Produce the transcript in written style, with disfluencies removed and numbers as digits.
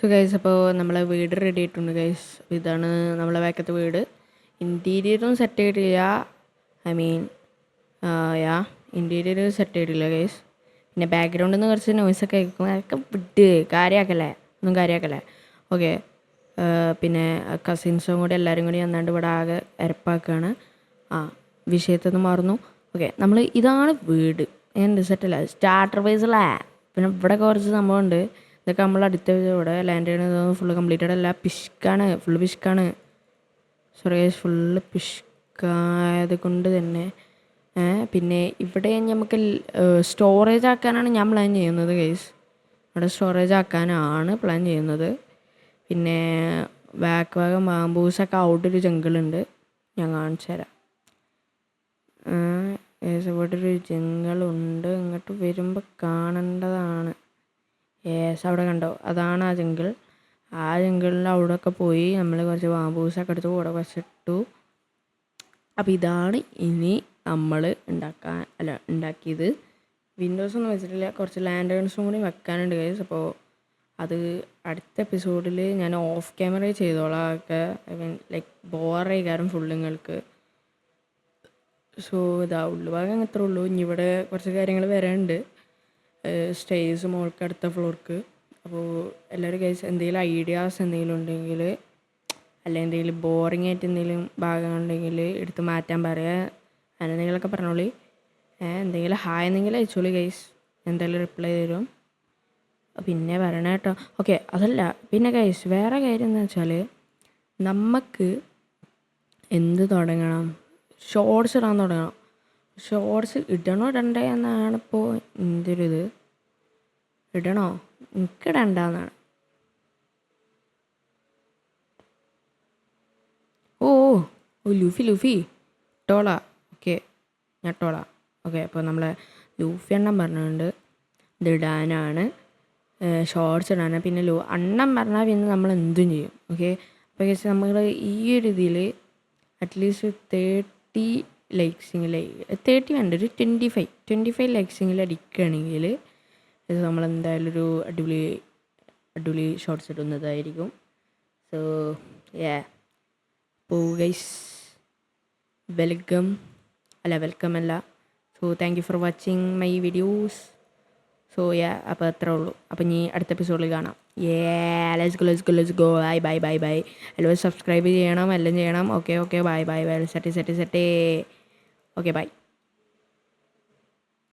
So guys അപ്പോൾ നമ്മളെ വീട് റെഡി ആയിട്ടുണ്ട് ഗൈസ്. ഇതാണ് നമ്മളെ ബാക്കത്തെ വീട്. ഇൻറ്റീരിയറും സെറ്റ് ചെയ്തിട്ടില്ല. I mean yeah interior set ചെയ്തിട്ടില്ല ഗൈസ്. പിന്നെ ബാക്ക്ഗ്രൗണ്ടിൽ നിന്ന് കുറച്ച് നോയ്സൊക്കെ കേൾക്കും. അതൊക്കെ വിട്ട് ഒന്നും കാര്യമാക്കല്ലേ. ഓക്കെ. പിന്നെ കസിൻസും കൂടി എല്ലാവരും കൂടി വന്നാണ്ട് ഇവിടെ ആകെ എരപ്പാക്കുകയാണ്. വിഷയത്തൊന്നും മാറുന്നു. ഓക്കെ, നമ്മൾ ഇതാണ് വീട്. എന്ത് സെറ്റല്ല സ്റ്റാർട്ടർ വൈസല്ലേ. പിന്നെ ഇവിടെ കുറച്ച് സംഭവമുണ്ട്. ഇതൊക്കെ നമ്മൾ അടുത്ത ഇവിടെ ലാൻഡ് ചെയ്യണത് ഫുള്ള് കംപ്ലീറ്റഡ് അല്ല. ഫുള്ള് പിഷ്കാണ്. സോറി ഗൈസ്, ഫുള്ള് പിഷ്കായത് കൊണ്ട് തന്നെ പിന്നെ ഇവിടെ നമുക്ക് സ്റ്റോറേജ് ആക്കാനാണ് ഞാൻ പ്ലാൻ ചെയ്യുന്നത് ഗൈസ്. ഇവിടെ സ്റ്റോറേജ് ആക്കാനാണ് പ്ലാൻ ചെയ്യുന്നത്. പിന്നെ ബാക്ക് ഭാഗം ബാംബൂസൊക്കെ ഔട്ടൊരു ജംഗിളുണ്ട്, ഞാൻ കാണിച്ചു തരാം. ഇവിടെ ഒരു ജംഗിളുണ്ട്, ഇങ്ങോട്ട് വരുമ്പോൾ കാണേണ്ടതാണ്. അവിടെ കണ്ടോ, അതാണ് ആ ജംഗിൾ. ആ ജംഗിളിൽ അവിടെയൊക്കെ പോയി നമ്മൾ കുറച്ച് ബാംബൂസൊക്കെ എടുത്ത് കൂടെ വച്ചിട്ടു. അപ്പോൾ ഇതാണ് ഇനി നമ്മൾ ഉണ്ടാക്കിയത്. വിൻഡോസൊന്നും വെച്ചിട്ടില്ല, കുറച്ച് ലാൻഡേൺസും കൂടി വെക്കാനുണ്ട് ഗൈസ്. അപ്പോൾ അത് അടുത്ത എപ്പിസോഡിൽ ഞാൻ ഓഫ് ക്യാമറ ചെയ്തോളാം. ഒക്കെ ഐ മീൻ ലൈക്ക് ബോറായി കാരണം ഫുള്ളുങ്ങൾക്ക്. സോ ഇതാ ഉള്ളുഭാഗം അങ്ങനത്തെ ഉള്ളൂ. ഇനി ഇവിടെ കുറച്ച് കാര്യങ്ങൾ വരാനുണ്ട്. സ്റ്റേഴ്സ് മോൾക്ക് അടുത്ത ഫ്ലോർക്ക്. അപ്പോൾ എല്ലാവരും ഗൈസ് എന്തെങ്കിലും ഐഡിയാസ് എന്തെങ്കിലും ഉണ്ടെങ്കിൽ, അല്ലെങ്കിൽ എന്തെങ്കിലും ബോറിംഗ് ആയിട്ട് എന്തെങ്കിലും ഭാഗങ്ങളുണ്ടെങ്കിൽ എടുത്ത് മാറ്റാൻ പറയുക. അങ്ങനെ എന്തെങ്കിലുമൊക്കെ പറഞ്ഞോളി. എന്തെങ്കിലും ഹായ് എന്തെങ്കിലും അയച്ചോളി ഗൈസ്, എന്തായാലും റിപ്ലൈ തരും. പിന്നെ പറയണ കേട്ടോ. ഓക്കെ, അതല്ല പിന്നെ ഗൈസ് വേറെ കാര്യം എന്താ വെച്ചാൽ, നമുക്ക് എന്ത് തുടങ്ങണം, ഷോർട്സ് ഇടാൻ തുടങ്ങണം. ഷോർട്സ് ഇടണോ ഇടണ്ടേ എന്നാണ് ഇപ്പോൾ എൻ്റെ ഒരു ഇത്. ഇടണോ? എനിക്കിടണ്ടെന്നാണ്. ഓ ലൂഫി ഇട്ടോളാ. ഓക്കെ, ഞാൻ ഇട്ടോളാം. ഓക്കെ, അപ്പോൾ നമ്മളെ ലൂഫി എണ്ണം പറഞ്ഞുകൊണ്ട് ഇത് ഇടാനാണ്, ഷോർട്സ് ഇടാനാണ്. പിന്നെ അണ്ണം പറഞ്ഞാൽ പിന്നെ നമ്മൾ എന്തും ചെയ്യും. ഓക്കെ, അപ്പോൾ കേസ് നമ്മൾ ഈ ഒരു ഇതിൽ അറ്റ്ലീസ്റ്റ് 30 ലൈക്സിങ്ങിൽ 30 വേണ്ട, ഒരു 25 ലൈക്സിങ്ങിൽ അടിക്കുകയാണെങ്കിൽ ഇത് നമ്മളെന്തായാലും ഒരു അടിപൊളി ഷോർട്സ് ഇടുന്നതായിരിക്കും. സോ അപ്പോൾ ഗൈസ് വെൽക്കം അല്ല. So thank you for watching my videos. So അപ്പോൾ അത്രേ ഉള്ളൂ. അപ്പോൾ ഇനി അടുത്ത എപ്പിസോഡിൽ കാണാം. Let's go. ബൈ. എല്ലാവരും സബ്സ്ക്രൈബ് ചെയ്യണം, എല്ലാം ചെയ്യണം. Okay bye. Set. Okay bye.